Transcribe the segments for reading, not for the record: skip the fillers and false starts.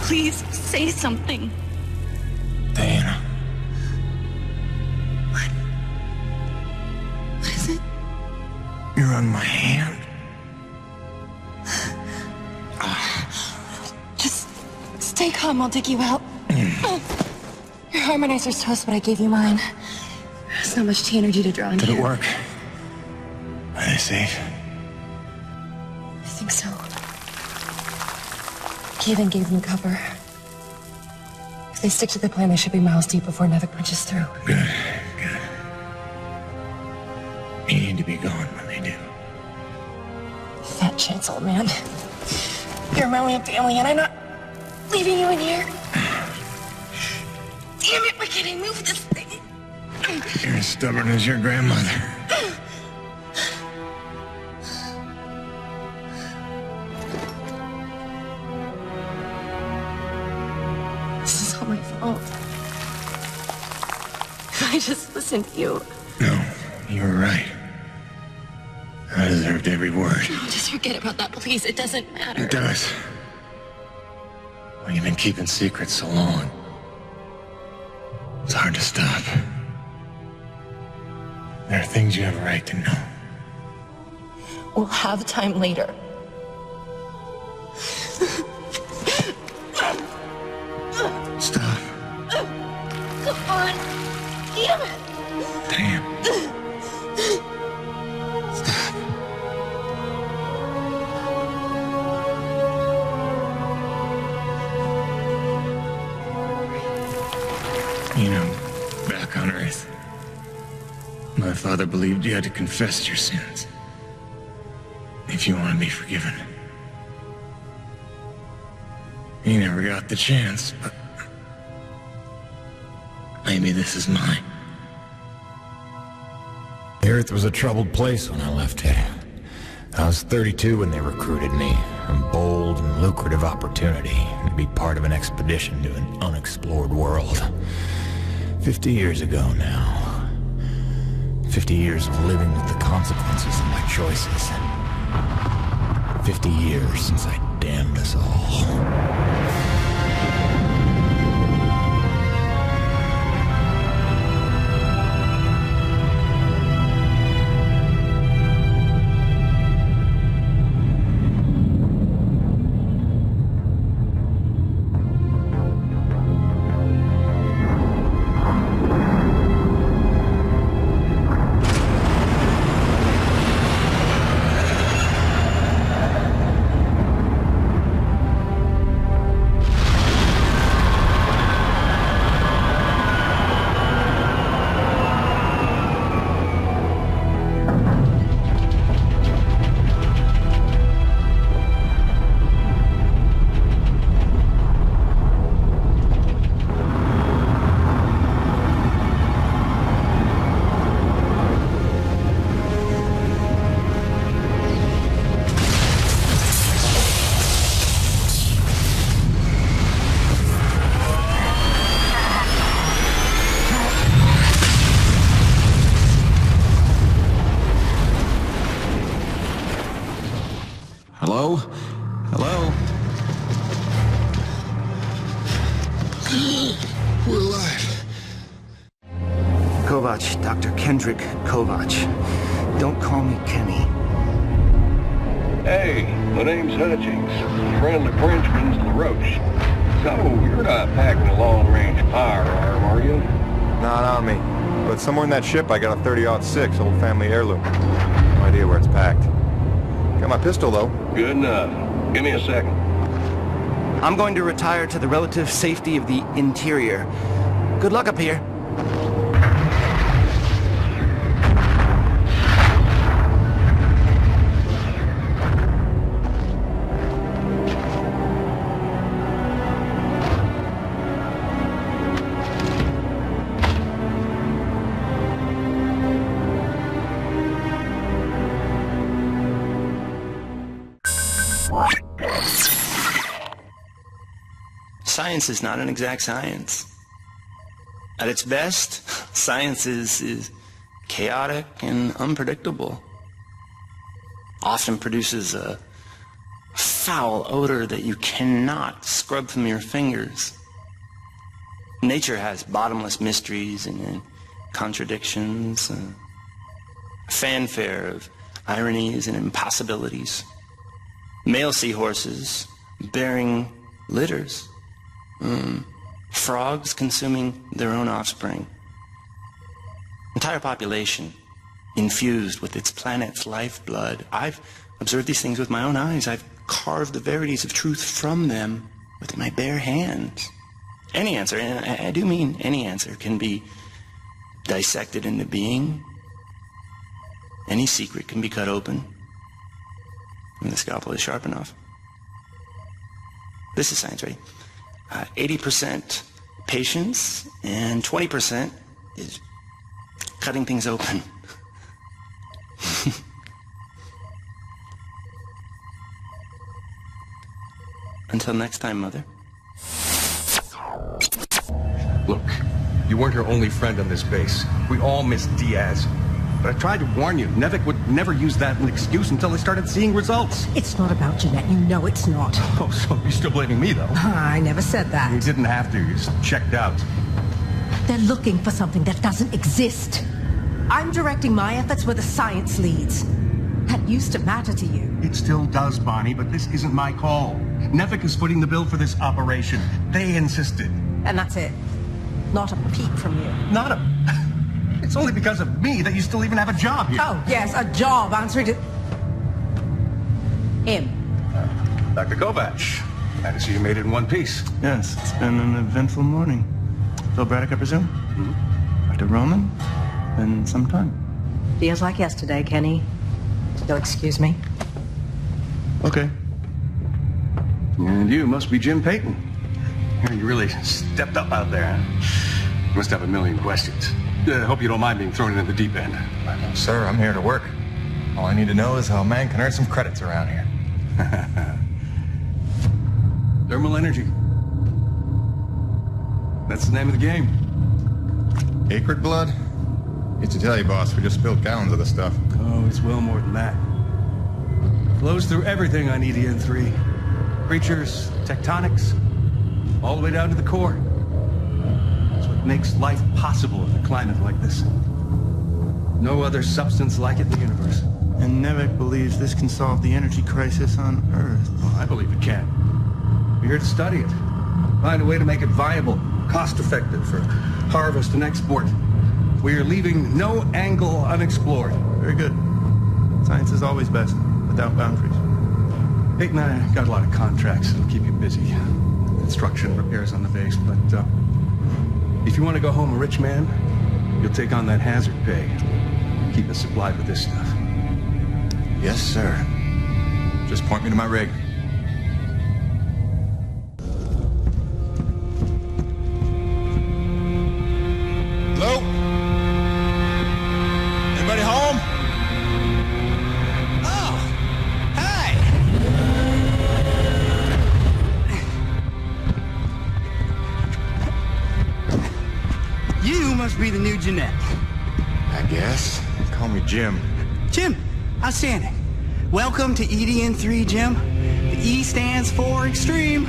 Please, say something. Diana. What? What is it? You're on my hand. Just stay calm, I'll dig you out. Your harmonizer's toast, but I gave you mine. There's not much T energy to draw on Did here. it work? Are they safe? I think so. E.D.N gave them cover. If they stick to the plan, they should be miles deep before NEVEC punches through. Good, good. You need to be gone when they do. Fat chance, old man. You're my only family, and I'm not leaving you in here. Damn it, why can't I move this thing? You're as stubborn as your grandmother. This is all my fault. I just listened to you. No, you were right. I deserved every word. Just forget about that, please. It doesn't matter. It does. Well, you've been keeping secrets so long. It's hard to stop. There are things you have a right to know. We'll have time later. Stop. Come on. Damn it. Damn. Stop. You know, back on Earth, my father believed you had to confess your sins if you want to be forgiven. He never got the chance, but maybe this is mine. The Earth was a troubled place when I left it. I was 32 when they recruited me. A bold and lucrative opportunity to be part of an expedition to an unexplored world. 50 years ago now. 50 years of living with the consequences of my choices. 50 years since I damned us all. Hello? Hello? We're alive. Kovac, Dr. Kendrick Kovac. Don't call me Kenny. Hey, my name's Hutchings. Friendly Frenchman's LaRoche. So, you're not packing a long-range firearm, are you? Not on me. But somewhere in that ship I got a 30-06 old family heirloom. No idea where it's packed. Got my pistol, though. Good enough. Give me a second. I'm going to retire to the relative safety of the interior. Good luck up here. Science is not an exact science. At its best, science is chaotic and unpredictable. Often produces a foul odor that you cannot scrub from your fingers. Nature has bottomless mysteries and contradictions, fanfare of ironies and impossibilities. Male seahorses bearing litters. Frogs consuming their own offspring. Entire population infused with its planet's lifeblood. I've observed these things with my own eyes. I've carved the verities of truth from them with my bare hands. Any answer, and I do mean any answer, can be dissected into being. Any secret can be cut open when the scalpel is sharp enough. This is science, right? 80% patience and 20% is cutting things open. Until next time, Mother. Look, you weren't her only friend on this base. We all miss Diaz. But I tried to warn you. NEVEC would never use that as an excuse until they started seeing results. It's not about Jeanette. You know it's not. Oh, so you're still blaming me, though? I never said that. You didn't have to. You just checked out. They're looking for something that doesn't exist. I'm directing my efforts where the science leads. That used to matter to you. It still does, Bonnie, but this isn't my call. NEVEC is footing the bill for this operation. They insisted. And that's it. Not a peep from you. Not a... It's only because of me that you still even have a job here. Oh, yes, a job answering to... him. Dr. Kovac, glad to see you made it in one piece. Yes, it's been an eventful morning. Phil Braddock, I presume? Mm-hmm. Dr. Roman? Been some time. Feels like yesterday, Kenny. You'll excuse me. Okay. And you must be Jim Peyton. You really stepped up out there. You must have a million questions. Hope you don't mind being thrown into the deep end. Sir, I'm here to work. All I need to know is how a man can earn some credits around here. Thermal energy. That's the name of the game. Acrid blood? Hate to tell you, boss, we just spilled gallons of the stuff. Oh, it's well more than that. Flows through everything on E.D.N. 3. Creatures, tectonics, all the way down to the core. It's what makes life possible in a climate like this. No other substance like it in the universe. And NEVEC believes this can solve the energy crisis on Earth. Well, I believe it can. We're here to study it. Find a way to make it viable, cost-effective for harvest and export. We are leaving no angle unexplored. Very good. Science is always best, without boundaries. Peyton and I got a lot of contracts that'll keep you busy. Construction, repairs on the base, but if you want to go home a rich man, you'll take on that hazard pay. Keep us supplied with this stuff. Yes, sir. Just point me to my rig. Hello? Anybody home? Oh, hi. You must be the new Jeanette. I guess. Call me Jim. Jim, outstanding. Welcome to E.D.N. 3, Jim. The E stands for extreme.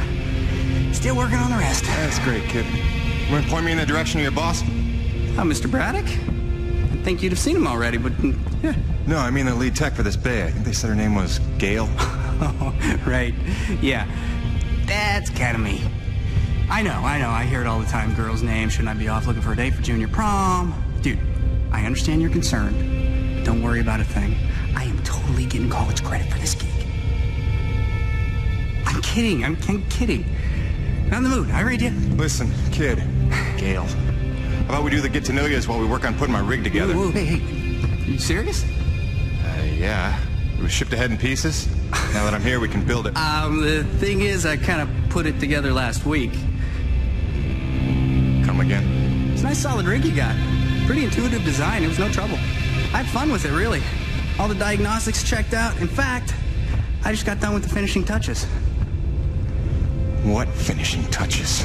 Still working on the rest. That's great, kid. You want to point me in the direction of your boss? Mr. Braddock? I think you'd have seen him already, but yeah. No, I mean the lead tech for this bay. I think they said her name was Gail. Oh, right. Yeah. That's kind of me. I know. I hear it all the time. Girl's name. Shouldn't I be off looking for a date for junior prom? Dude, I understand you're concerned. Don't worry about a thing. I am totally getting college credit for this gig. I'm kidding. I'm kidding. I'm in the mood. I read you. Listen, kid. Gail. How about we do the get-to-know-yous while we work on putting my rig together? Whoa, hey. You serious? Yeah. It was shipped ahead in pieces. Now that I'm here, we can build it. The thing is, I kind of put it together last week. Come again? It's a nice solid rig you got. Pretty intuitive design. It was no trouble. I had fun with it, really. All the diagnostics checked out. In fact, I just got done with the finishing touches. What finishing touches?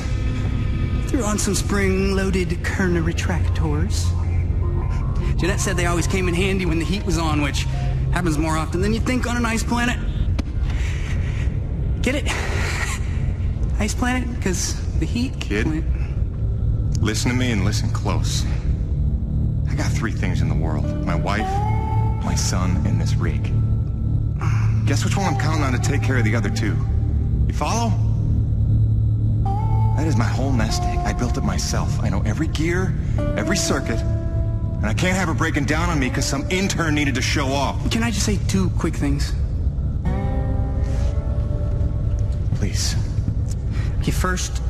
Threw on some spring-loaded Kerner retractors. Jeanette said they always came in handy when the heat was on, which happens more often than you'd think on a nice planet. Get it? Ice planet? Because the heat... Kid, listen to me and listen close. I got 3 things in the world. My wife, my son, and this rig. Guess which one I'm counting on to take care of the other 2? You follow? That is my whole nest egg. I built it myself. I know every gear, every circuit, and I can't have her breaking down on me because some intern needed to show off. Can I just say 2 quick things? Please. Okay, first,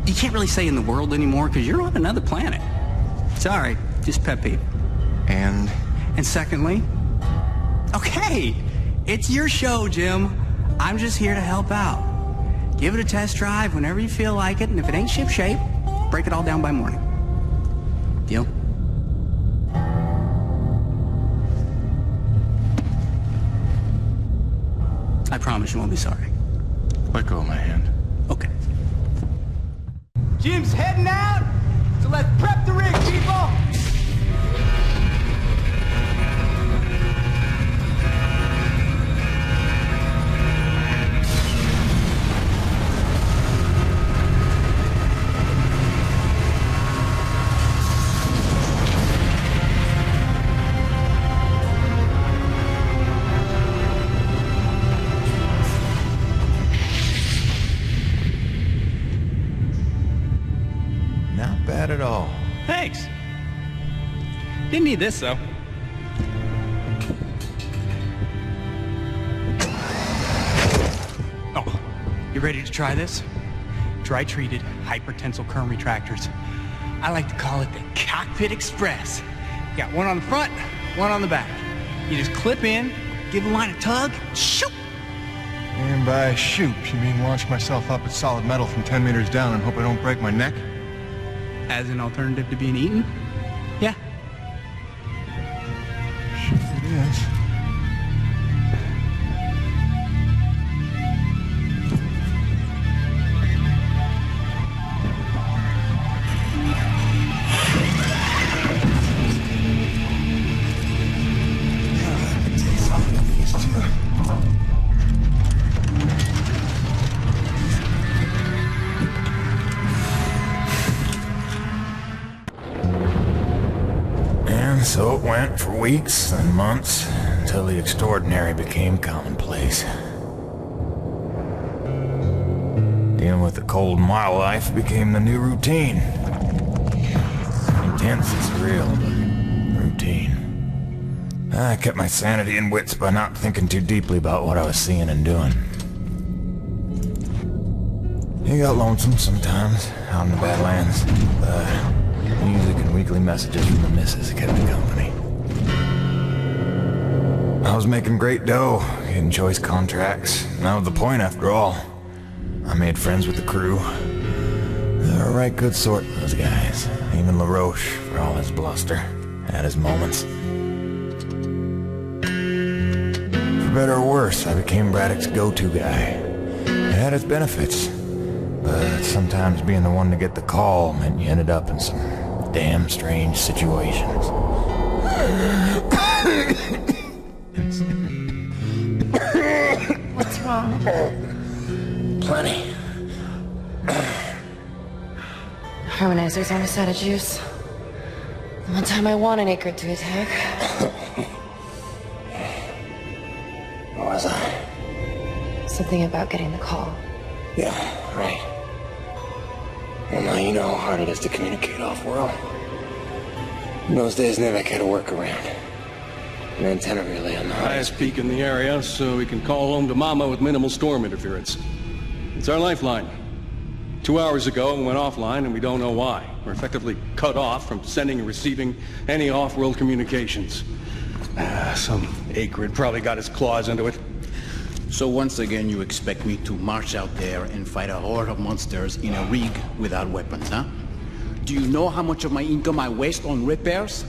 you can't really say in the world anymore because you're on another planet. Sorry, just pet peeve. And secondly, okay, it's your show, Jim. I'm just here to help out. Give it a test drive whenever you feel like it, and if it ain't ship-shape, break it all down by morning. Deal? I promise you won't be sorry. let go of my hand. Okay. Jim's heading out, so let's prep the rig, people! Bad at all. Thanks. Didn't need this, though. Oh, you ready to try this? Dry-treated hypertensile current retractors. I like to call it the Cockpit Express. You got one on the front, one on the back. You just clip in, give the line a tug, shoot! And by shoot, you mean launch myself up at solid metal from 10 meters down and hope I don't break my neck? As an alternative to being eaten? Yeah. Shoot it is. So it went for weeks and months, until the extraordinary became commonplace. Dealing with the cold and wild life became the new routine. Intense and surreal, but routine. I kept my sanity and wits by not thinking too deeply about what I was seeing and doing. It got lonesome sometimes, out in the Badlands, but music and weekly messages from the missus kept me company. I was making great dough, getting choice contracts. And that was the point after all. I made friends with the crew. They were a right good sort, those guys. Even LaRoche, for all his bluster, had his moments. For better or worse, I became Braddock's go-to guy. It had its benefits. But sometimes being the one to get the call meant you ended up in some damn strange situations. What's wrong? Plenty. Harmonizers almost out of juice. The one time I want an acre to attack. What was I? Something about getting the call. Yeah, right. Well, now you know how hard it is to communicate off-world. In those days, NEVEC had a workaround. An antenna relay on the Highest peak in the area, so we can call home to Mama with minimal storm interference. It's our lifeline. 2 hours ago, it went offline, and we don't know why. We're effectively cut off from sending and receiving any off-world communications. Some acrid probably got his claws into it. So once again, you expect me to march out there and fight a horde of monsters in a rig without weapons, huh? Do you know how much of my income I waste on repairs?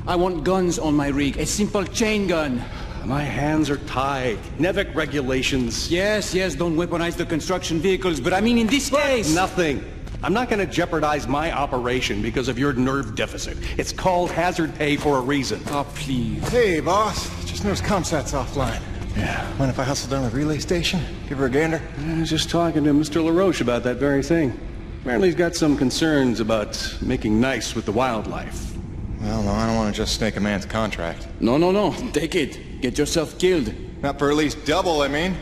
I want guns on my rig, a simple chain gun. My hands are tied. NEVEC regulations. Yes, don't weaponize the construction vehicles, but I mean in this case... Nothing. I'm not going to jeopardize my operation because of your nerve deficit. It's called hazard pay for a reason. Oh, please. Hey, boss. Just noticed ComSat's offline. Yeah. Mind if I hustle down to the relay station? Give her a gander? I was just talking to Mr. LaRoche about that very thing. Apparently he's got some concerns about making nice with the wildlife. Well, no, I don't want to just snake a man's contract. No, no, no. Take it. Get yourself killed. Not for at least double, I mean.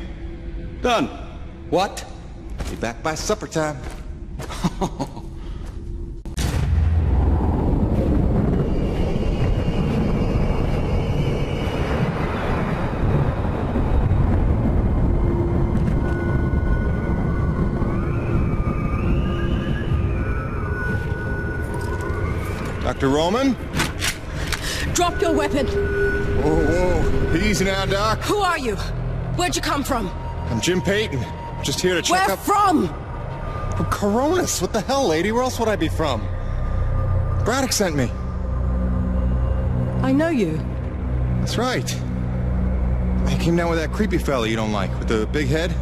Done. What? Be back by supper time. Dr. Roman? Drop your weapon! Whoa, whoa. Easy now, Doc. Who are you? Where'd you come from? I'm Jim Peyton. Just here to check Where up... from? From Coronis. What the hell, lady? Where else would I be from? Braddock sent me. I know you. That's right. I came down with that creepy fella you don't like, with the big head.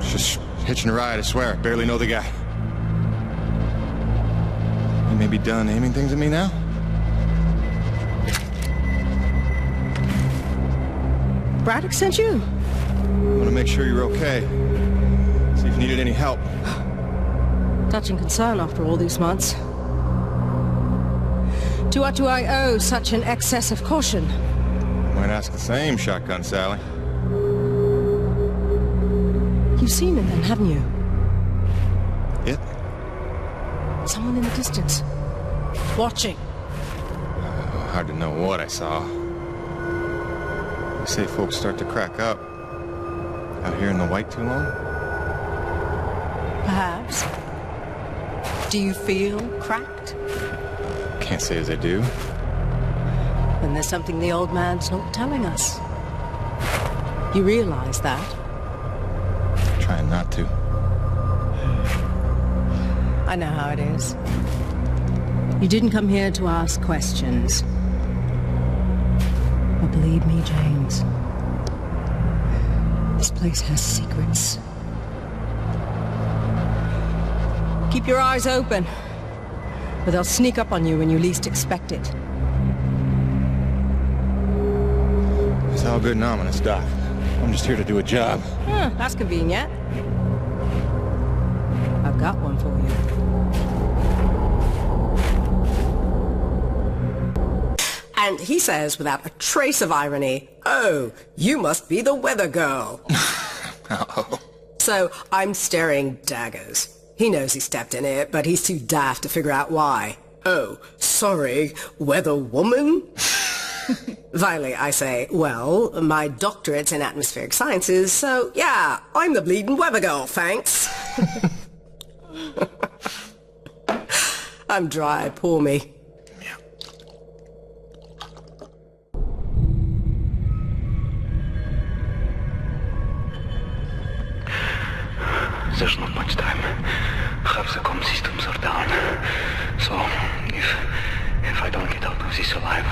Just hitching a ride, I swear. Barely know the guy. You may be done aiming things at me now? Braddock sent you? I want to make sure you're okay. See if you needed any help. Touching concern after all these months. To what do I owe such an excess of caution? Might ask the same, Shotgun Sally. You've seen it then, haven't you? It? Someone in the distance. Watching. Hard to know what I saw. You say folks start to crack up. Out here in the white too long? Perhaps. Do you feel cracked? Can't say as I do. Then there's something the old man's not telling us. You realize that? Trying not to. I know how it is. You didn't come here to ask questions. But believe me, James, this place has secrets. Keep your eyes open, or they'll sneak up on you when you least expect it. It's all good and ominous, Doc. I'm just here to do a job. That's convenient. I've got one for you. And he says, without a trace of irony, "Oh, you must be the weather girl." Uh-oh. So I'm staring daggers. He knows he stepped in it, but he's too daft to figure out why. "Oh, sorry, weather woman?" Finally, I say, "Well, my doctorate's in atmospheric sciences, so yeah, I'm the bleeding weather girl, thanks." I'm dry, poor me. There's not much time. Half the comm systems are down. So, if I don't get out of this alive...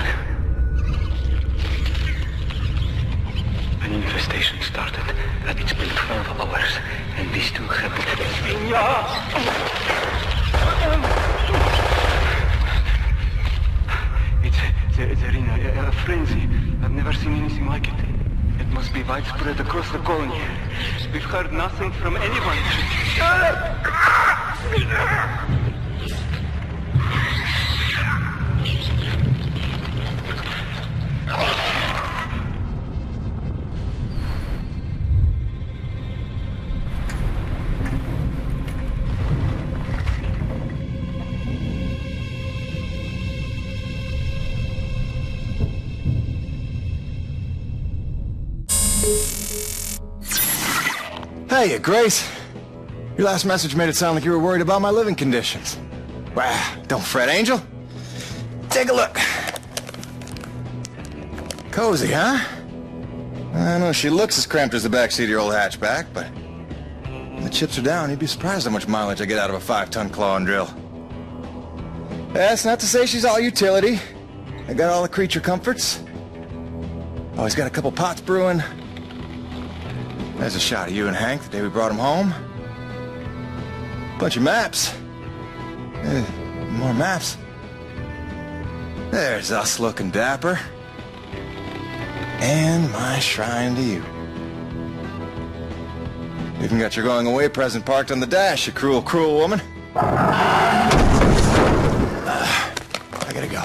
An infestation started, and it's been 12 hours, and these two haven't... They're in a frenzy. I've never seen anything like it. It must be widespread across the colony. We've heard nothing from anyone. Hey, Grace. Your last message made it sound like you were worried about my living conditions. Well, don't fret, Angel. Take a look. Cozy, huh? I know she looks as cramped as the backseat of your old hatchback, but when the chips are down, you'd be surprised how much mileage I get out of a 5-ton claw and drill. That's not to say she's all utility. I got all the creature comforts. Always got a couple pots brewing. There's a shot of you and Hank the day we brought him home. Bunch of maps. More maps. There's us looking dapper. And my shrine to you. Even got your going away present parked on the dash, you cruel, cruel woman. I gotta go.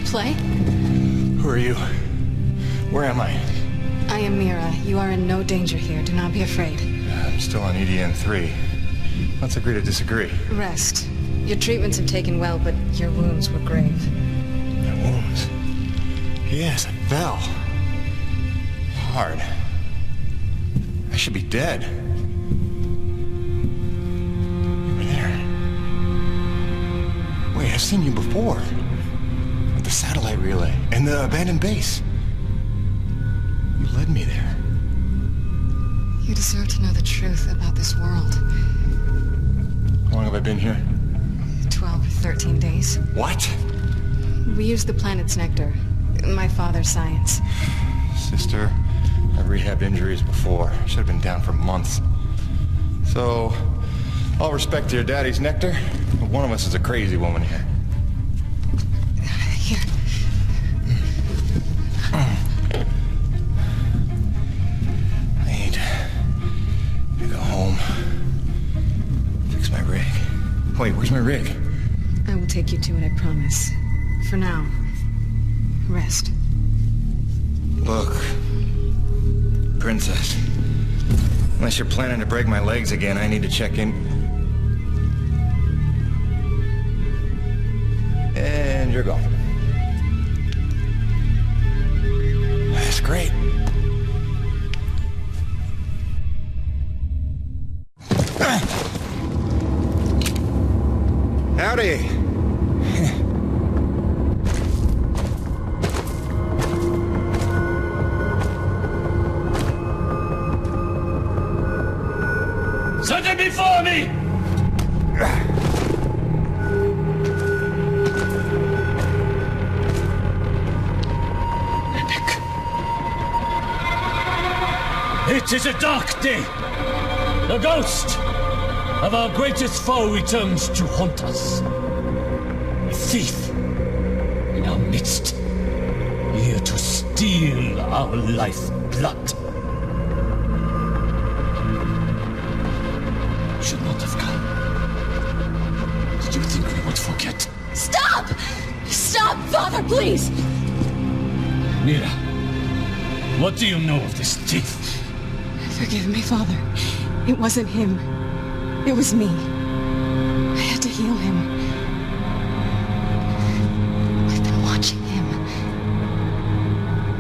Play? Who are you? Where am I? I am Mira. You are in no danger here. Do not be afraid. I'm still on E.D.N. 3. Let's agree to disagree. Rest. Your treatments have taken well, but your wounds were grave. My wounds? Yes, I fell. Hard. I should be dead. You were there. Wait, I've seen you before. The satellite relay and the abandoned base. You led me there. You deserve to know the truth about this world. How long have I been here? 12 or 13 days. What? We used the planet's nectar. My father's science. Sister, I've rehabbed injuries before. Should have been down for months. So, all respect to your daddy's nectar, but one of us is a crazy woman here. Here. I need to go home. Fix my rig. Wait, where's my rig? I will take you to it, I promise. For now, rest. Look, Princess. Unless you're planning to break my legs again, I need to check in. And you're gone. That's great. Howdy. Something before me! It is a dark day. The ghost of our greatest foe returns to haunt us. A thief in our midst, here to steal our lifeblood. Should not have come. Did you think we would forget? Stop! Stop, Father, please! Mira, what do you know of this thief? Forgive me, Father. It wasn't him. It was me. I had to heal him. I've been watching him.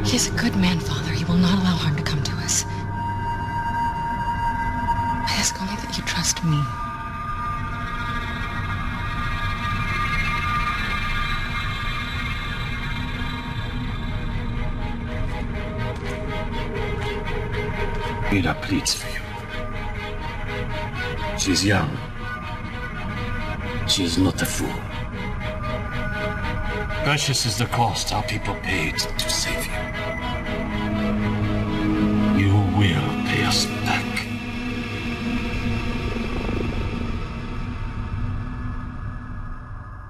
He is a good man, Father. He will not allow harm to come to us. I ask only that you trust me. Mira pleads for you. She is young. She is not a fool. Precious is the cost our people paid to save you. You will pay us back.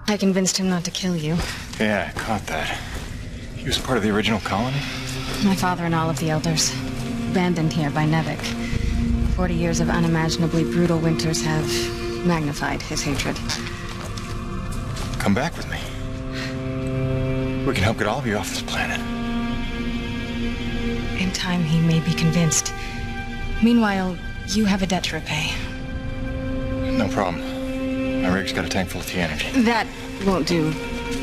I convinced him not to kill you. Yeah, I caught that. He was part of the original colony? My father and all of the elders. Abandoned here by NEVEC. 40 years of unimaginably brutal winters have magnified his hatred. Come back with me. We can help get all of you off this planet. In time, he may be convinced. Meanwhile, you have a debt to repay. No problem. My rig's got a tank full of T energy. That won't do.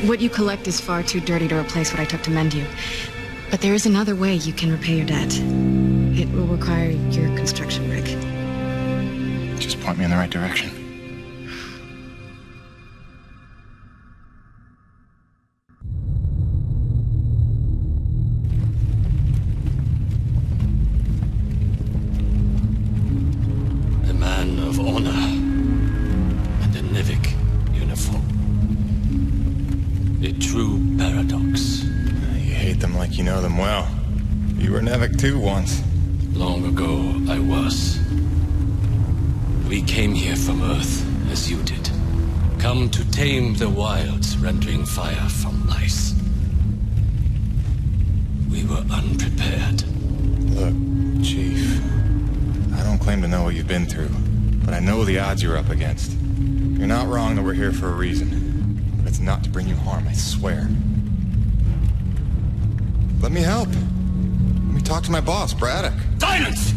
What you collect is far too dirty to replace what I took to mend you. But there is another way you can repay your debt. It will require your construction rig. Just point me in the right direction. A man of honor and a NEVEC uniform. A true paradox. You hate them like you know them well. You were NEVEC too once. Long ago, I was. We came here from Earth, as you did. Come to tame the wilds, rendering fire from ice. We were unprepared. Look, Chief, I don't claim to know what you've been through, but I know the odds you're up against. You're not wrong that we're here for a reason, but it's not to bring you harm, I swear. Let me help. Let me talk to my boss, Braddock. Silence!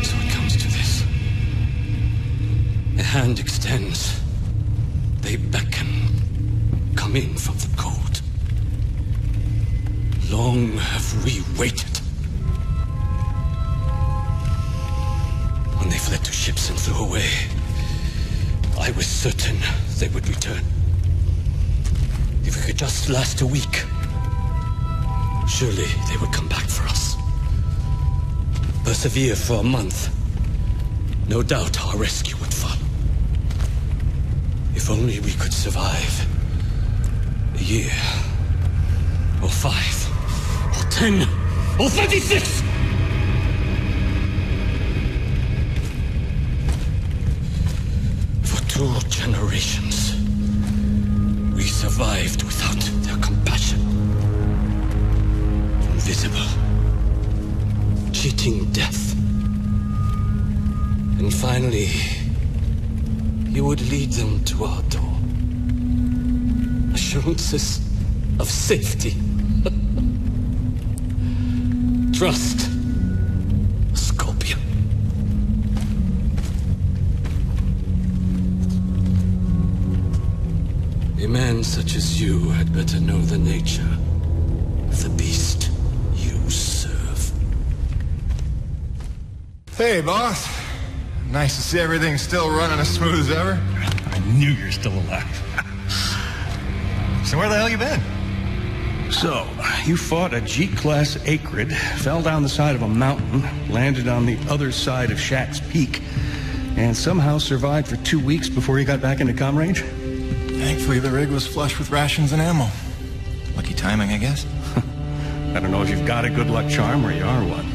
So it comes to this. A hand extends. They beckon. Come in from the cold. Long have we waited. When they fled to ships and flew away, I was certain they would return. If we could just last a week, surely they would come back for us. Persevere for a month. No doubt our rescue would follow. If only we could survive a year, or 5, or 10, or 36! For 2 generations, we survived without their compassion. Invisible, cheating death. And finally, you would lead them to our door. Assurances of safety. Trust, Scorpion. A man such as you had better know the nature of the beast you serve. Hey, boss. Nice to see everything still running as smooth as ever. I knew you were still alive. So where the hell you been? So, you fought a G-class acrid, fell down the side of a mountain, landed on the other side of Shack's Peak, and somehow survived for 2 weeks before you got back into comm range? Thankfully, the rig was flush with rations and ammo. Lucky timing, I guess. I don't know if you've got a good luck charm or you are one.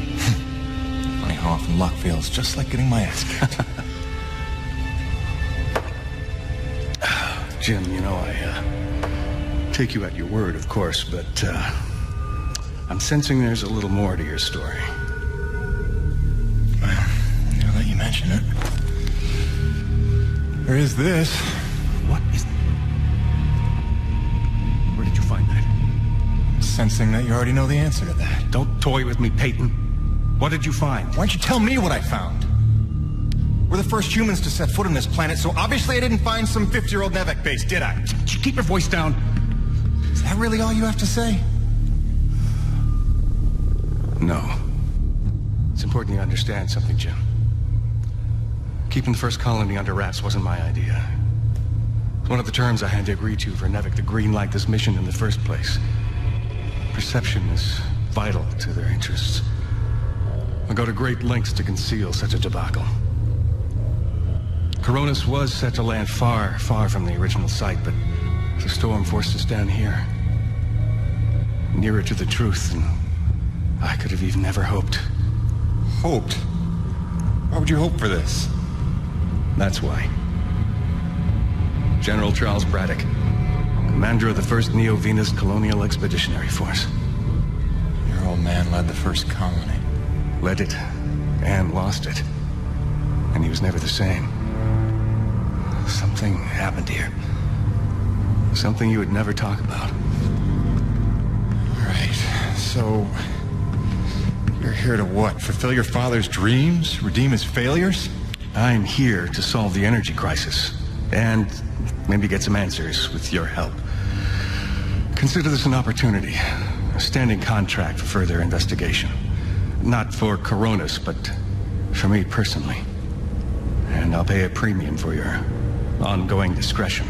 Funny how often luck feels just like getting my ass kicked. Jim, you know, I take you at your word, of course, but I'm sensing there's a little more to your story. Well, now that you mention it. There is this. What is that? Where did you find that? Sensing that you already know the answer to that. Don't toy with me, Peyton. What did you find? Why don't you tell me what I found? We're the first humans to set foot on this planet, so obviously I didn't find some 50-year-old NEVEC base, did I? Keep your voice down. Is that really all you have to say? No. It's important you understand something, Jim. Keeping the first colony under wraps wasn't my idea. It's one of the terms I had to agree to for NEVEC to greenlight this mission in the first place. Perception is vital to their interests. I'll go to great lengths to conceal such a debacle. Coronis was set to land far, far from the original site, but the storm forced us down here. Nearer to the truth than I could have even never hoped. Hoped? Why would you hope for this? That's why. General Charles Braddock, commander of the 1st Neo-Venus Colonial Expeditionary Force. Your old man led the first colony. Led it, and lost it. And he was never the same. Something happened here. Something you would never talk about. All right, so... you're here to what? Fulfill your father's dreams? Redeem his failures? I'm here to solve the energy crisis. And maybe get some answers with your help. Consider this an opportunity. A standing contract for further investigation. Not for Coronis, but for me personally. And I'll pay a premium for your ongoing discretion.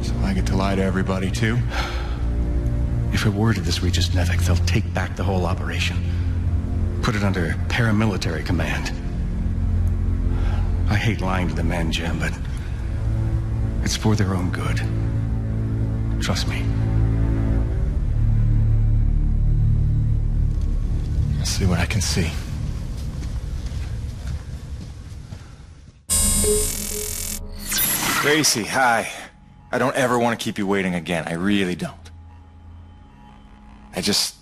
So I get to lie to everybody, too? If a word of this reaches NEVEC, they'll take back the whole operation. Put it under paramilitary command. I hate lying to the men, Jim, but it's for their own good. Trust me. I'll see what I can see. Gracie, hi. I don't ever want to keep you waiting again. I really don't. I just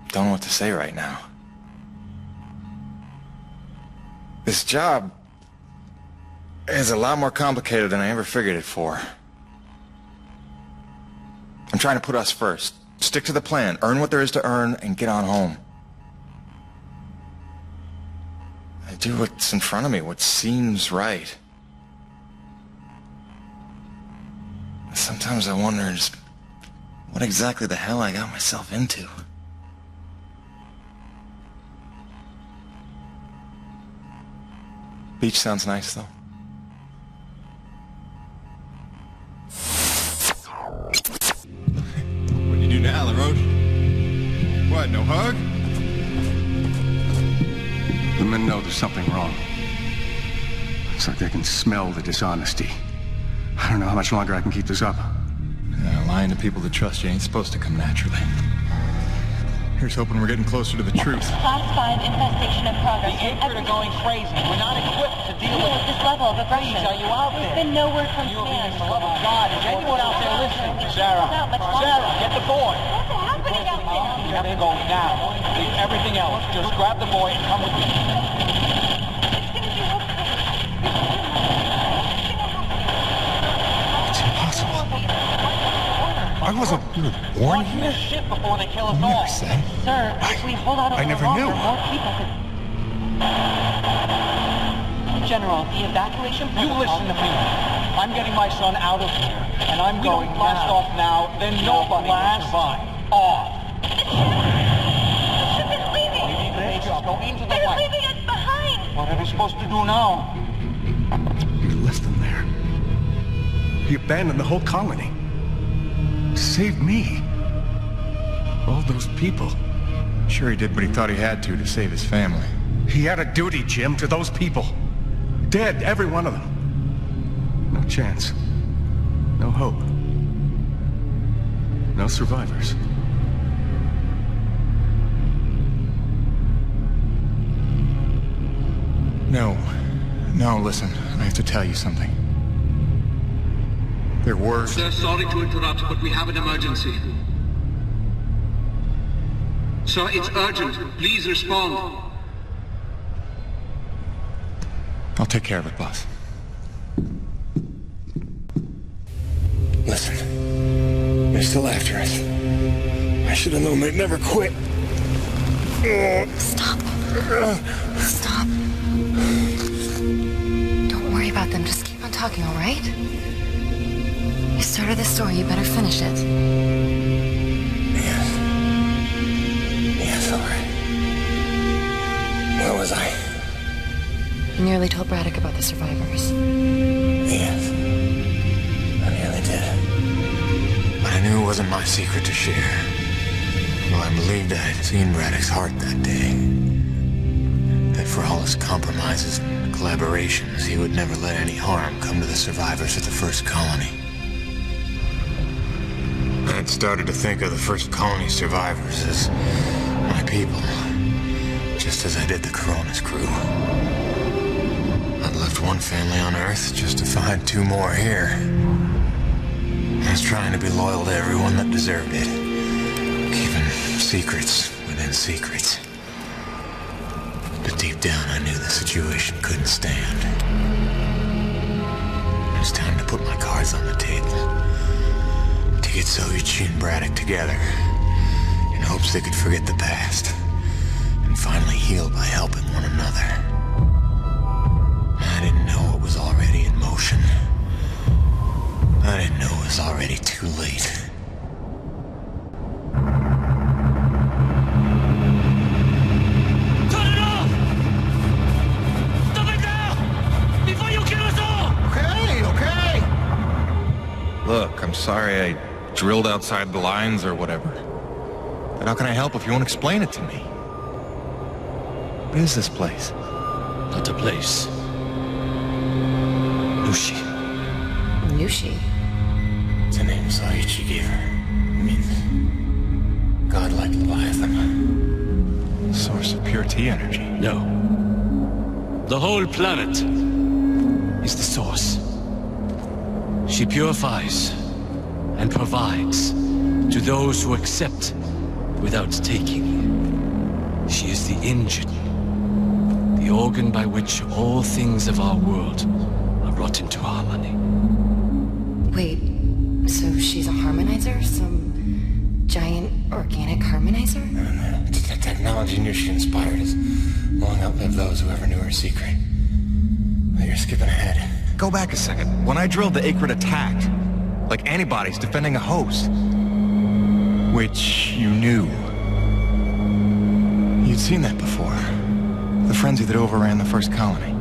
don't know what to say right now. This job is a lot more complicated than I ever figured it for. I'm trying to put us first. Stick to the plan, earn what there is to earn, and get on home. I do what's in front of me, what seems right. Sometimes I wonder just what exactly the hell I got myself into. Beach sounds nice, though. What do you do now, LaRoche? What, no hug? The men know there's something wrong. It's like they can smell the dishonesty. I don't know how much longer I can keep this up. Lying to people that trust you ain't supposed to come naturally. Here's hoping we're getting closer to the truth. Class 5 infestation in progress. The Acres are going crazy. We're not equipped to deal with this level of aggression. Please, are you out there? There's been no word from You command. for the love of God, is anyone out there listening? Sarah, get the boy. What's happening out there? You have to go now. Leave everything else. Just grab the boy and come with me. It's impossible. I wasn't born here. Shit before they kill us all. Sir, if we hold out a I never little knew. longer, more people could... General, the evacuation You listen to me. I'm getting my son out of here, and I'm going to blast off now, then nobody will survive. Off. The ship is leaving! Just go into the They're light. leaving us behind! What are we supposed to do now? You left them there. He abandoned the whole colony. Saved me. All those people. Sure he did what he thought he had to save his family. He had a duty, Jim, to those people. Dead, every one of them. No chance. No hope. No survivors. No, listen. I have to tell you something. There were... Sir, sorry to interrupt, but we have an emergency. Sir, it's urgent. Please respond. I'll take care of it, boss. Listen. They're still after us. I should have known they'd never quit. Stop. Stop. Don't worry about them. Just keep on talking, all right? You started this story. You better finish it. Yes, all right. Where was I? You nearly told Braddock about the survivors. Yes. I nearly did. But I knew it wasn't my secret to share. Well, I believed I'd seen Braddock's heart that day. That for all his compromises and collaborations, he would never let any harm come to the survivors of the first colony. I had started to think of the first colony survivors as my people, just as I did the Coronis crew. I'd left one family on Earth just to find 2 more here. I was trying to be loyal to everyone that deserved it, keeping secrets within secrets. But deep down, I knew the situation couldn't stand. It was time to put my cards on the table. To get Soichi and Braddock together, in hopes they could forget the past, and finally heal by helping one another. I didn't know it was already in motion. I didn't know it was already too late. Turn it off! Stop it now! Before you kill us all! Okay. Look, I'm sorry I drilled outside the lines or whatever. But how can I help if you won't explain it to me? What is this place? Not a place. Nushi. Nushi? It's a name Soichi gave her. It means godlike Leviathan. Source of pure T energy. No. The whole planet is the source. She purifies and provides to those who accept without taking. She is the engine, the organ by which all things of our world are brought into harmony. Wait, so she's a harmonizer? Some giant organic harmonizer? It's the technology Nushi inspired has long outlived those who ever knew her secret. But you're skipping ahead. Go back a second. When I drilled, the Acrid attacked. Like antibodies defending a host. Which you knew. You'd seen that before. The frenzy that overran the first colony.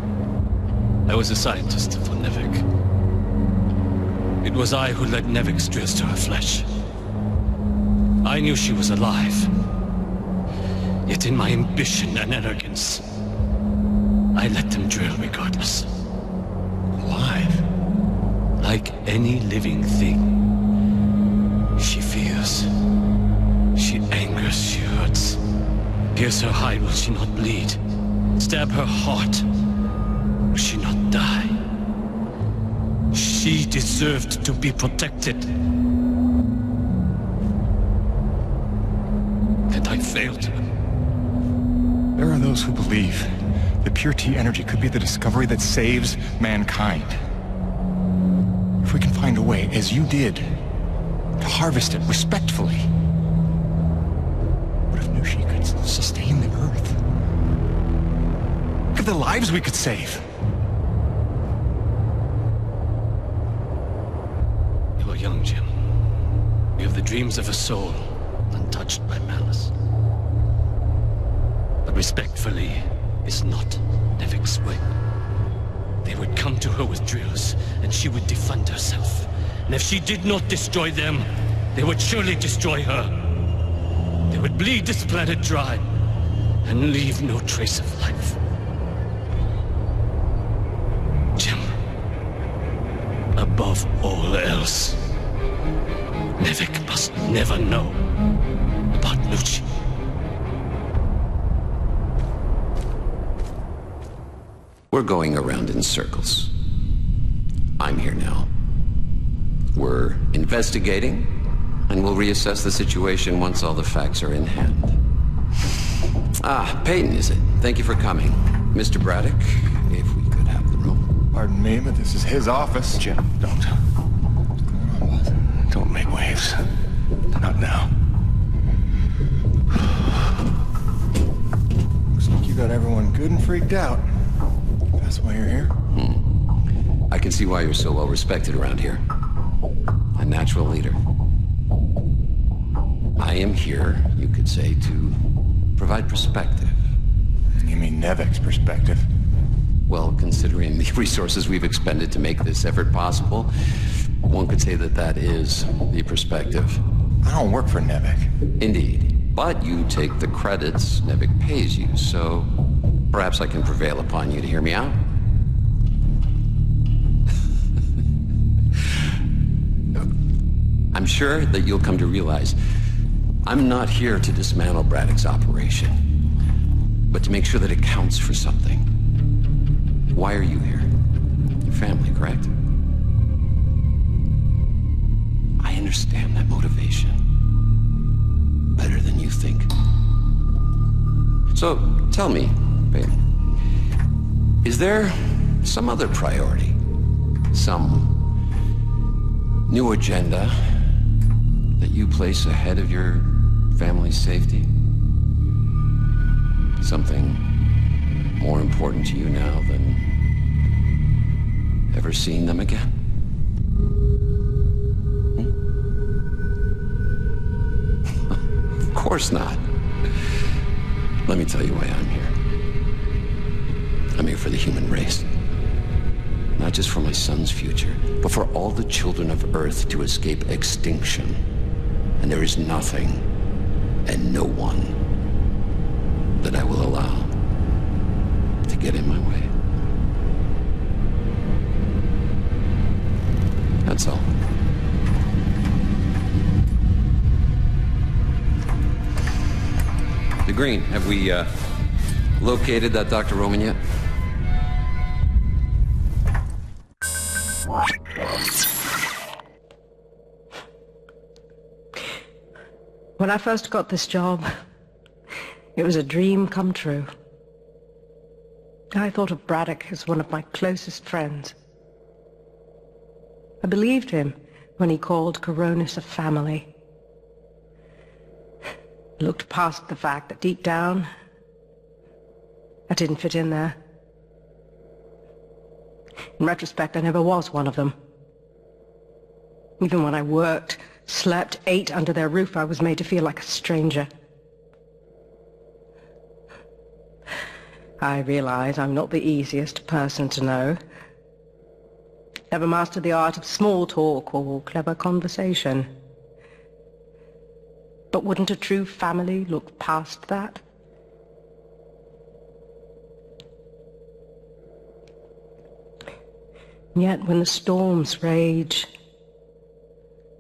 I was a scientist for NEVEC. It was I who led NEVEC's drills to her flesh. I knew she was alive. Yet in my ambition and arrogance, I let them drill regardless. Alive? Like any living thing. She fears. She angers, she hurts. Pierce her hide, will she not bleed? Stab her heart, will she not die? She deserved to be protected. And I failed her. There are those who believe that pure T energy could be the discovery that saves mankind. If we can find a way, as you did, to harvest it respectfully. What if Nushi could sustain the Earth? Look at the lives we could save. You are young, Jim. You have the dreams of a soul, untouched by malice. But respectfully is not NEVEC's way. They would come to her with drills, and she would defend herself. And if she did not destroy them, they would surely destroy her. They would bleed this planet dry, and leave no trace of life. Jim, above all else, NEVEC must never know about Nushi. We're going around in circles. I'm here now. We're investigating, and we'll reassess the situation once all the facts are in hand. Ah, Peyton, is it? Thank you for coming. Mr. Braddock, if we could have the room. Pardon me, but this is his office. Jim, don't. Don't make waves. Not now. Looks like you got everyone good and freaked out. That's why you're here? I can see why you're so well respected around here. A natural leader. I am here, you could say, to provide perspective. You mean NEVEC's perspective? Well, considering the resources we've expended to make this effort possible, one could say that that is the perspective. I don't work for NEVEC. Indeed. But you take the credits NEVEC pays you, so Perhaps I can prevail upon you to hear me out. I'm sure that you'll come to realize I'm not here to dismantle Braddock's operation, but to make sure that it counts for something. Why are you here? Your family, correct? I understand that motivation better than you think. So, tell me, Peyton, is there some other priority? Some new agenda that you place ahead of your family's safety? Something more important to you now than ever seeing them again? Of course not. Let me tell you why I'm here. I'm here for the human race. Not just for my son's future, but for all the children of Earth to escape extinction. And there is nothing and no one that I will allow to get in my way. That's all. The Green, have we located that Dr. Roman yet? When I first got this job, it was a dream come true. I thought of Braddock as one of my closest friends. I believed him when he called Coronis a family. Looked past the fact that deep down, I didn't fit in there. In retrospect, I never was one of them. Even when I worked, slept, ate under their roof, I was made to feel like a stranger. I realize I'm not the easiest person to know. Never mastered the art of small talk or clever conversation. But wouldn't a true family look past that? And yet when the storms rage,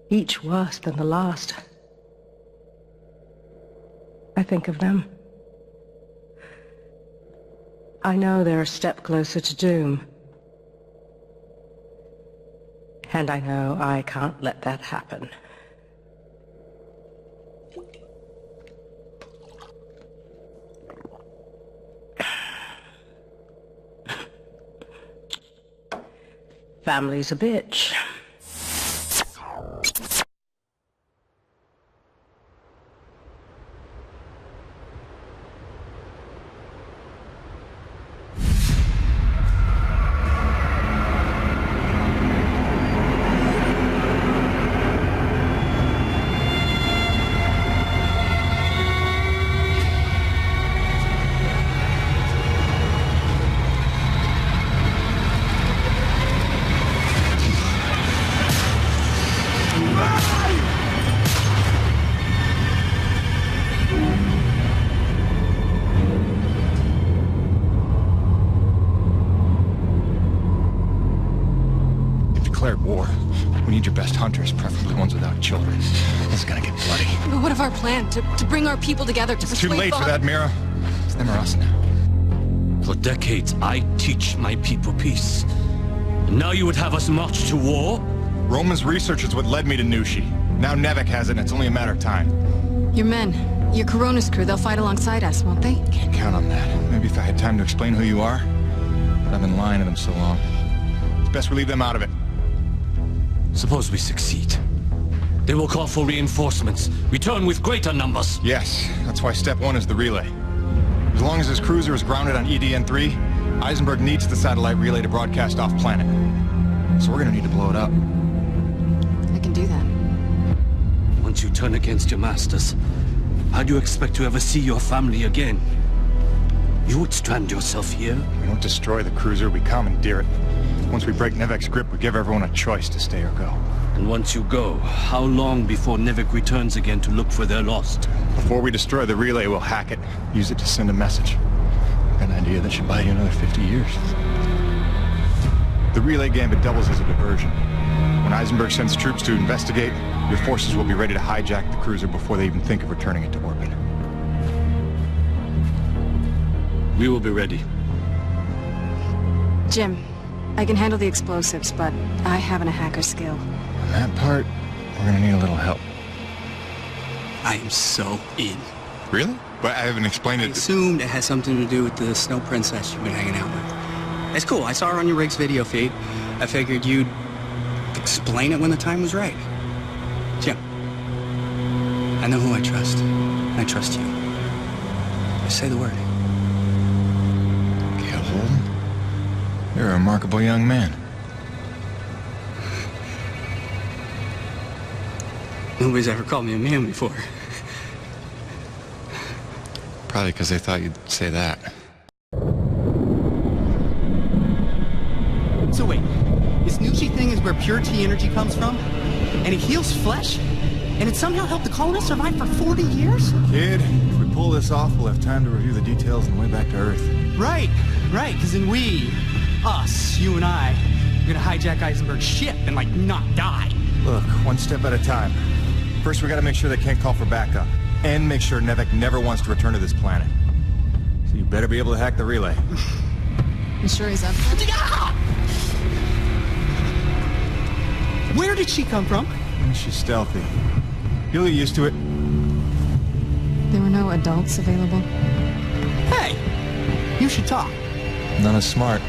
each worse than the last, I think of them. I know they're a step closer to doom. And I know I can't let that happen. Family's a bitch. War. We need your best hunters, preferably ones without children. This is gonna get bloody. But what of our plan? To bring our people together to It's too late for that, Mira. It's them or us now. For decades, I teach my people peace. And now you would have us march to war? Roman's research is what led me to Nushi. Now NEVEC has it, and it's only a matter of time. Your men, your Coronis crew, they'll fight alongside us, won't they? Can't count on that. Maybe if I had time to explain who you are. But I've been lying to them so long. It's best we leave them out of it. Suppose we succeed. They will call for reinforcements. Return with greater numbers. Yes, that's why step one is the relay. As long as his cruiser is grounded on E.D.N. 3, Eisenberg needs the satellite relay to broadcast off-planet. So we're gonna need to blow it up. I can do that. Once you turn against your masters, how do you expect to ever see your family again? You would strand yourself here? We don't destroy the cruiser, we commandeer it. Once we break NEVEC's grip, we give everyone a choice to stay or go. And once you go, how long before NEVEC returns again to look for their lost? Before we destroy the relay, we'll hack it. Use it to send a message. Got an idea that should buy you another 50 years. The relay gambit doubles as a diversion. When Eisenberg sends troops to investigate, your forces will be ready to hijack the cruiser before they even think of returning it to orbit. We will be ready. Jim, I can handle the explosives, but I haven't a hacker skill. On that part, we're gonna need a little help. I am so in. Really? But I haven't explained I it. assumed it has something to do with the snow princess you've been hanging out with. It's cool. I saw her on your rig's video feed. I figured you'd explain it when the time was right. Jim, I know who I trust. I trust you. Just say the word. Gail Holden? You're a remarkable young man. Nobody's ever called me a man before. Probably because they thought you'd say that. So wait, this Nucci thing is where pure T energy comes from? And it heals flesh? And it somehow helped the colonists survive for 40 years? Kid, if we pull this off, we'll have time to review the details on the way back to Earth. Right, because then us, you and I, we're gonna hijack Eisenberg's ship and, like, not die. Look, one step at a time. First, we gotta make sure they can't call for backup. And make sure NEVEC never wants to return to this planet. So you better be able to hack the relay. You sure he's up for it? Where did she come from? She's stealthy. You'll get used to it. There were no adults available? Hey, you should talk. None as smart.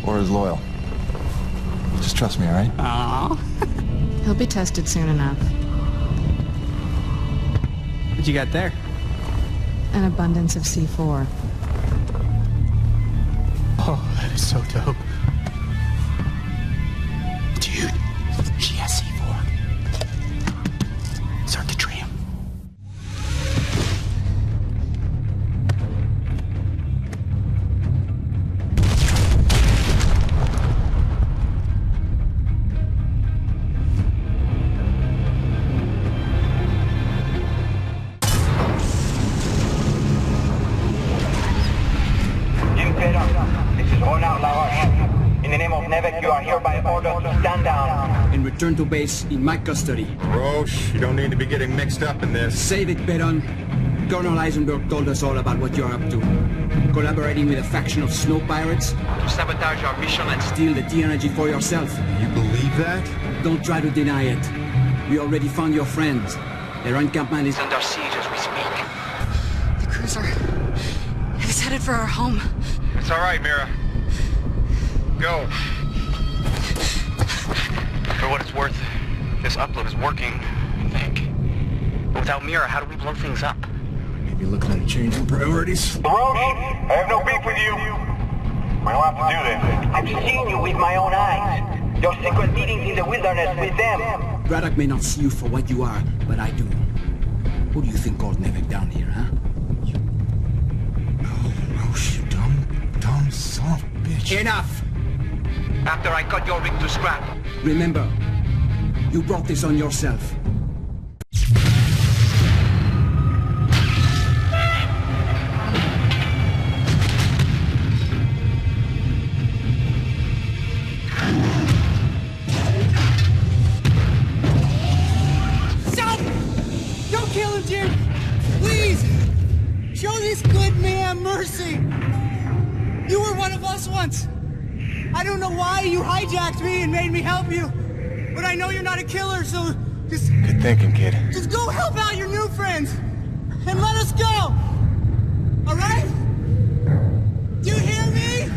Or as loyal. Just trust me, alright? Aww. He'll be tested soon enough. What you got there? An abundance of C4. Oh, that is so dope. Dude, she has C4. Start the tram. Jim Peyton, this is Ronald Lavache. In the name of NEVEC, you are hereby ordered to stand down. And return to base in my custody. Roche, you don't need to be getting mixed up in this. Save it, Peyton. Colonel Eisenberg told us all about what you're up to. Collaborating with a faction of snow pirates to sabotage our mission and steal the T energy for yourself. You believe that? Don't try to deny it. We already found your friends. Their encampment is under siege as we speak. The cruiser. It's headed for our home. It's alright, Mira. Go. For what it's worth, this upload is working, I think. But without Mira, how do we blow things up? Maybe looking at a change in priorities. Roche, I have no beef with you. We don't have to do this. I've seen you with my own eyes. Your secret meetings in the wilderness with them. Braddock may not see you for what you are, but I do. Who do you think called NEVEC down here, huh? Roche, you dumb son of a bitch. Enough! After I cut your rig to scrap. Remember, you brought this on yourself. Stop! Don't kill him, Jim! Please! Show this good man mercy! You were one of us once! I don't know why you hijacked me and made me help you, but I know you're not a killer, so just... Good thinking, kid. Just go help out your new friends! And let us go! Alright? Do you hear me?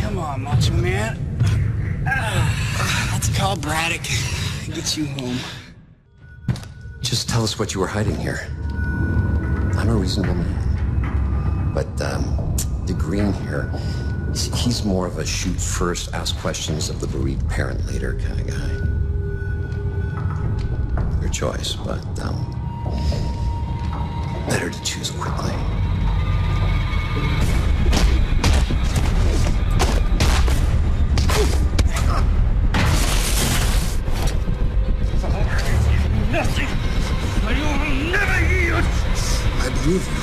Come on, macho man. Let's call Braddock. Get you home. Just tell us what you were hiding here. I'm a reasonable man. But, the Green here, he's more of a shoot first, ask questions of the bereaved parent later kind of guy. Your choice, but, better to choose quickly. No! approval.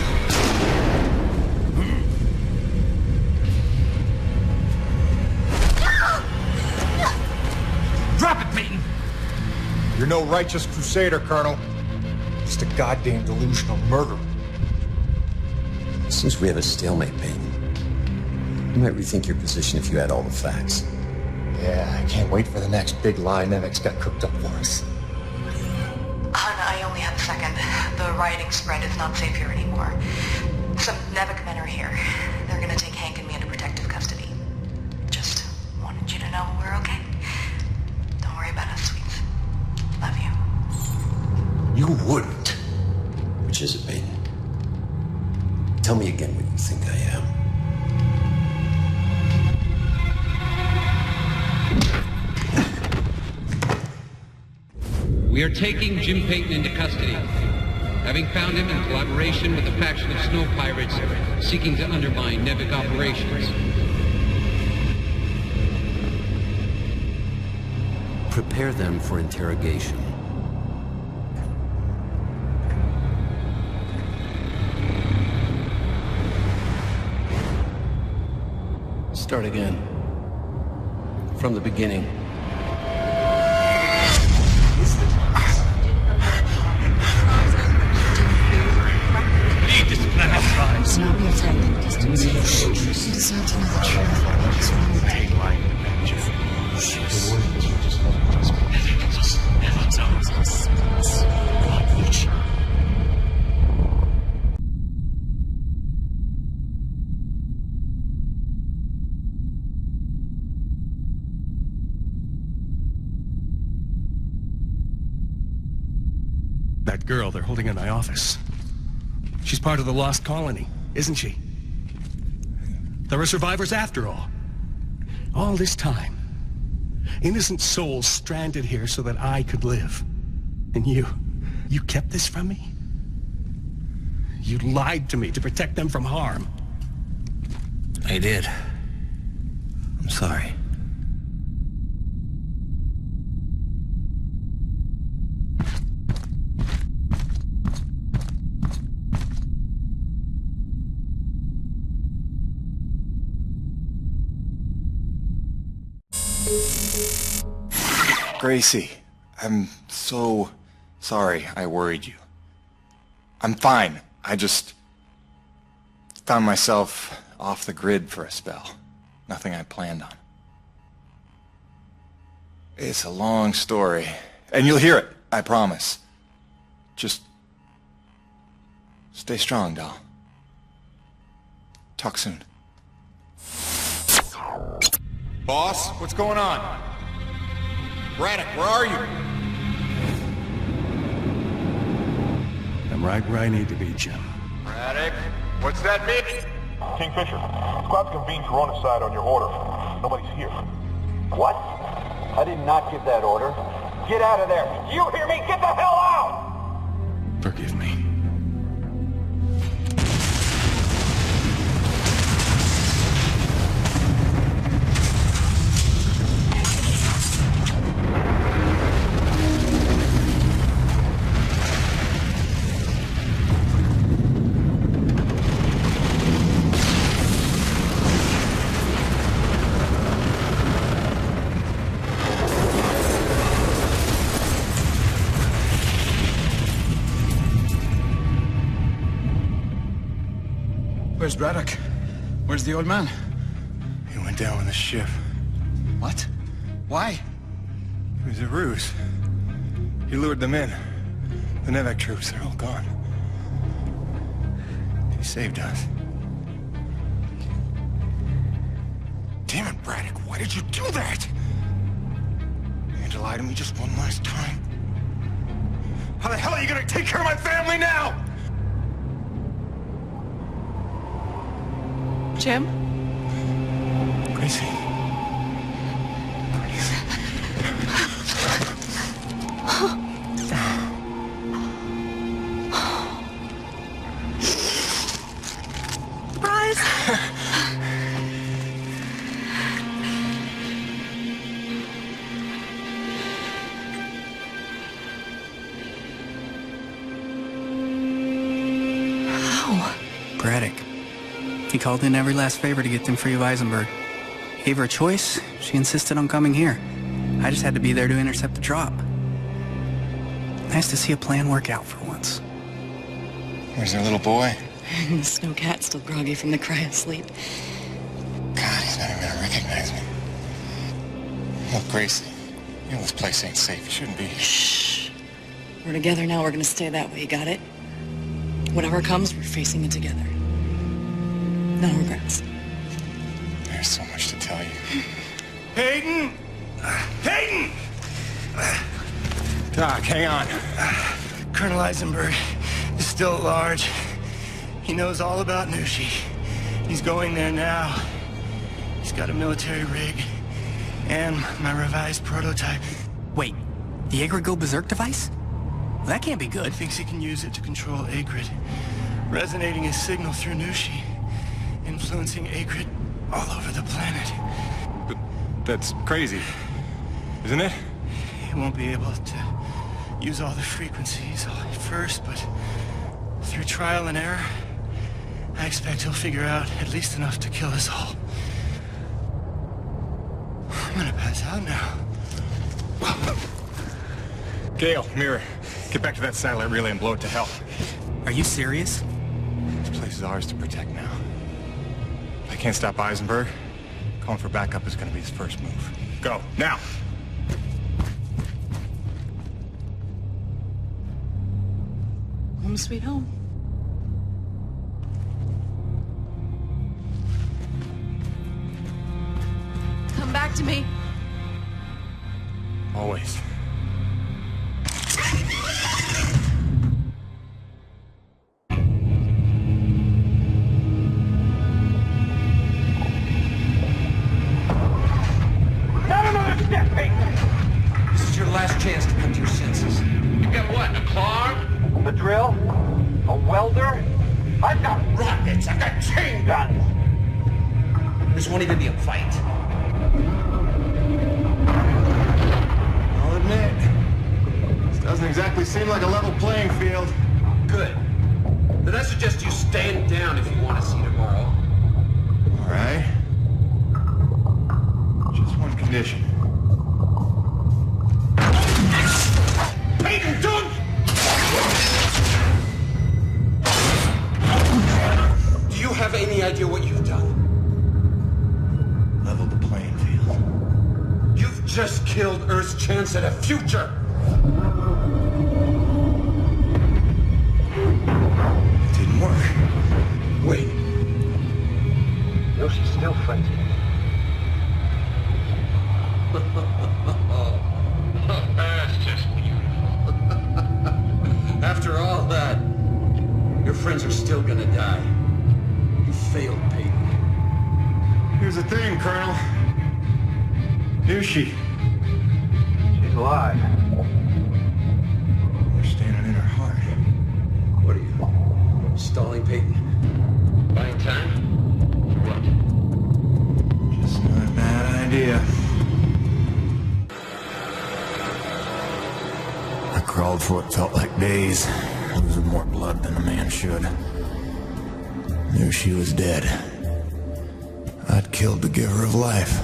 Drop it, Peyton! You're no righteous crusader, Colonel. Just a goddamn delusional murderer. Seems we have a stalemate, Peyton. You might rethink your position if you had all the facts. Yeah, I can't wait for the next big lie NEVEC's got cooked up for us. I only have a second. The rioting spread is not safe here anymore. Some NEVEC men are here. They're gonna take Hank and me into protective custody. Just wanted you to know we're okay. Don't worry about us, sweets. Love you. You wouldn't. Which is it, Peyton? Tell me again what you think I am. We are taking Jim Peyton into custody, having found him in collaboration with a faction of snow pirates seeking to undermine NEVEC operations. Prepare them for interrogation. Start again. From the beginning. It's not your type. You deserve to know the truth. What's wrong with That girl they're holding in my office. She's part of the lost colony, isn't she? There are survivors after all. All this time. Innocent souls stranded here so that I could live. And you kept this from me? You lied to me to protect them from harm. I did. I'm sorry. Gracie, I'm so sorry I worried you. I'm fine. I just found myself off the grid for a spell. Nothing I planned on. It's a long story, and you'll hear it, I promise. Just stay strong, doll. Talk soon. Boss, what's going on? Braddock, where are you? I'm right where I need to be, Jim. Braddock, what's that mean? Kingfisher, squad's convened Coronis side on your order. Nobody's here. What? I did not give that order. Get out of there. You hear me? Get the hell out! Forgive me. Where's Braddock? Where's the old man? He went down with the ship. What? Why? It was a ruse. He lured them in. The NEVEC troops, they're all gone. He saved us. Damn it, Braddock, why did you do that? You had to lie to me just one last time. How the hell are you gonna take care of my family now? Jim? Gracie. Surprise! Radek. He called in every last favor to get them free of Eisenberg. Gave her a choice. She insisted on coming here. I just had to be there to intercept the drop. Nice to see a plan work out for once. Where's their little boy? The snow cat's still groggy from the cryo sleep. God, he's not even gonna recognize me. Look, Gracie, you know this place ain't safe. You shouldn't be here. Shh. We're together now. We're gonna stay that way. You got it? Whatever comes, we're facing it together. No regrets. There's so much to tell you. Peyton! Peyton! Doc, hang on. Colonel Eisenberg is still at large. He knows all about Nushi. He's going there now. He's got a military rig and my revised prototype. Wait, the Agrid Go Berserk device? Well, that can't be good. Thinks he can use it to control Agrid, resonating his signal through Nushi, influencing Agrid all over the planet. But that's crazy, isn't it? He won't be able to use all the frequencies at first, but through trial and error, I expect he'll figure out at least enough to kill us all. I'm gonna pass out now. Gale, Mirror, get back to that satellite relay and blow it to hell. Are you serious? This place is ours to protect now. If I can't stop Eisenberg, calling for backup is gonna be his first move. Go, now! Home sweet home. Come back to me. Always. Not another step, Peyton! This is your last chance to come to your senses. You got what, a claw? A drill? A welder? I've got rockets, I've got chain guns! This won't even be a fight. I'll admit, this doesn't exactly seem like a level playing field. Good. Then I suggest you stand down if you want to see tomorrow. All right. Just one condition. Peyton, don't! Do you have any idea what you've done? Level the playing field. You've just killed Earth's chance at a future! It didn't work. Wait. No, she's still frenzied. That's just beautiful. After all that, your friends are still gonna die. You failed, Peyton. Here's the thing, Colonel. Nushi. She's alive. We're standing in her heart. What are you, stalling, Peyton? Buying time? For what? Just not a bad idea. I crawled for what felt like days, losing more blood than a man should. Knew she was dead. I'd killed the giver of life.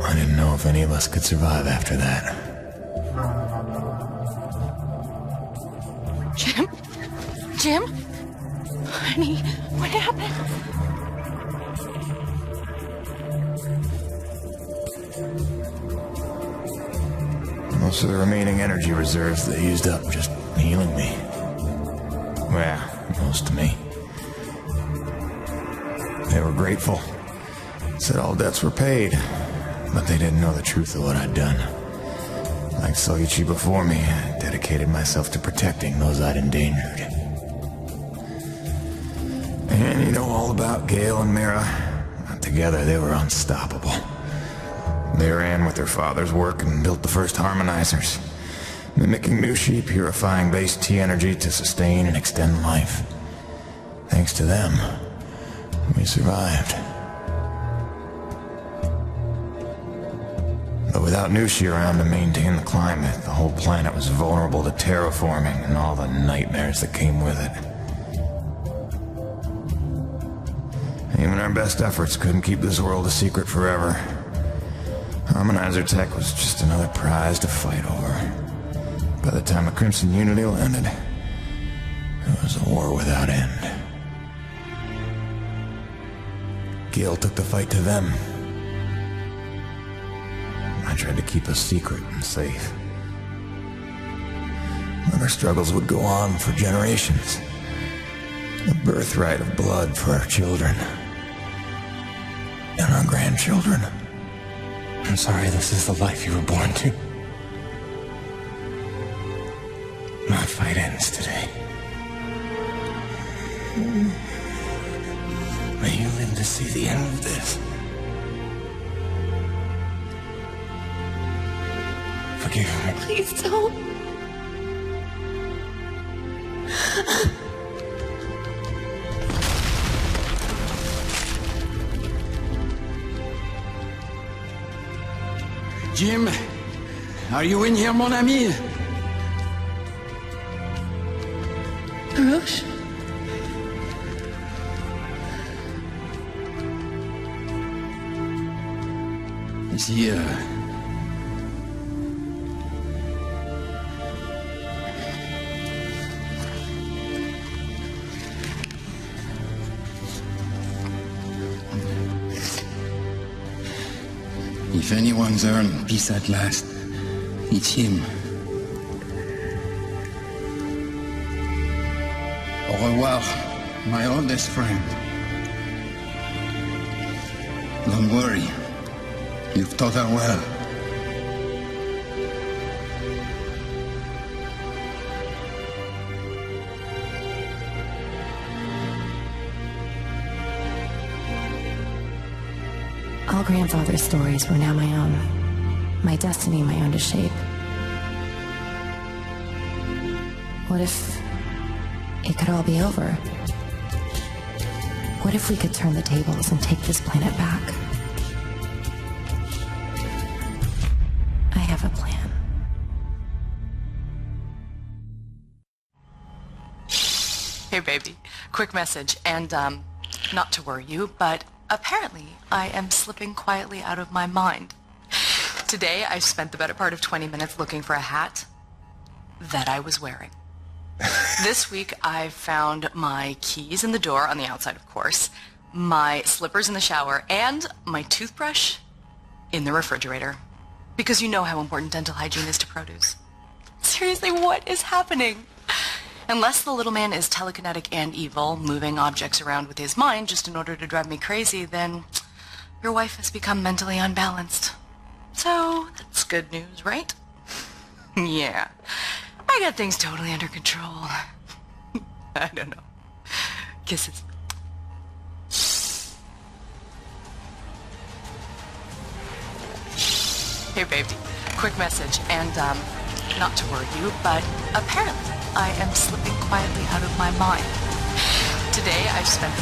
I didn't know if any of us could survive after that. Jim? Jim? Honey, what happened? Most of the remaining energy reserves they used up just healing me. Well, most of me. They were grateful. Said all debts were paid, but they didn't know the truth of what I'd done. Like Soichi before me, I dedicated myself to protecting those I'd endangered. And you know all about Gale and Mira. Together they were unstoppable. They ran with their father's work and built the first harmonizers, mimicking Nushi, purifying base T energy to sustain and extend life. Thanks to them, we survived. But without Nushi around to maintain the climate, the whole planet was vulnerable to terraforming and all the nightmares that came with it. Even our best efforts couldn't keep this world a secret forever. Hominizer tech was just another prize to fight over. By the time the Crimson Unity landed, it was a war without end. Gil took the fight to them. I tried to keep us secret and safe. But our struggles would go on for generations. A birthright of blood for our children. And our grandchildren. I'm sorry this is the life you were born to. My fight ends today. May you live to see the end of this. Forgive me. Please don't. Jim, are you in here, mon ami? Roche? Is he, If anyone's earned peace at last, it's him. Au revoir, my oldest friend. Don't worry, you've taught her well. All grandfather's stories were now my own. My destiny my own to shape. What if it could all be over? What if we could turn the tables and take this planet back? I have a plan. Hey, baby. Quick message, and, not to worry you, but apparently I am slipping quietly out of my mind. Today, I spent the better part of 20 minutes looking for a hat that I was wearing. This week, I found my keys in the door, on the outside, of course, my slippers in the shower, and my toothbrush in the refrigerator. Because you know how important dental hygiene is to produce. Seriously, what is happening? Unless the little man is telekinetic and evil, moving objects around with his mind just in order to drive me crazy, then your wife has become mentally unbalanced. So, that's good news, right? Yeah. I got things totally under control. I don't know. Kisses. Hey, baby. Quick message, and, not to worry you, but apparently I am slipping quietly out of my mind. Today, I've spent